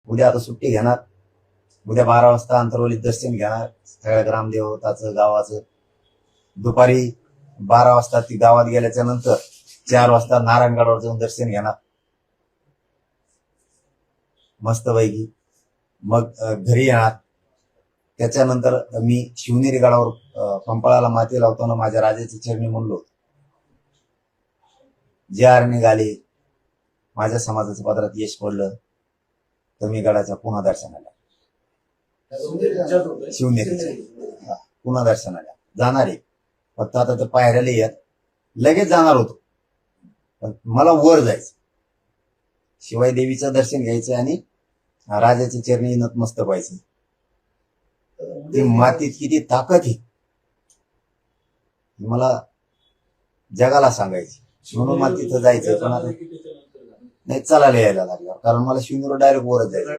उद्या आता सुट्टी घेणार. उद्या 12 वाजता अंतरवलीत दर्शन घेणार सगळ्या ग्रामदेवताचं गावाचं. दुपारी 12 वाजता ती गावात गेल्याच्या नंतर 4 वाजता नारायणगडावर जाऊन दर्शन घेणार मस्तपैकी. मग घरी येणार. त्याच्यानंतर मी शिवनेरी गडावर पंपाळाला माती लावताना माझ्या राजाची चरणी म्हणलो, जे आर निघाले माझ्या समाजाच्या पदरात यश पडलं तर मी गडाच्या पुन्हा दर्शनाला शिवनेरीच्या पुन्हा दर्शनाला जाणार आहे. फक्त आता तर पायऱ्याला येत लगेच जाणार होतो, पण मला वर जायचं, शिवाय देवीचं दर्शन घ्यायचं आणि राजाच्या चरणी नतमस्त व्हायचं. ती मातीत किती ताकद आहे मला जगाला सांगायची, म्हणून मला तिथं जायचं. पण आता नाही चालायला यायला लागलं, कारण मला शिवनेरीवर डायरेक्ट वरच जायचं.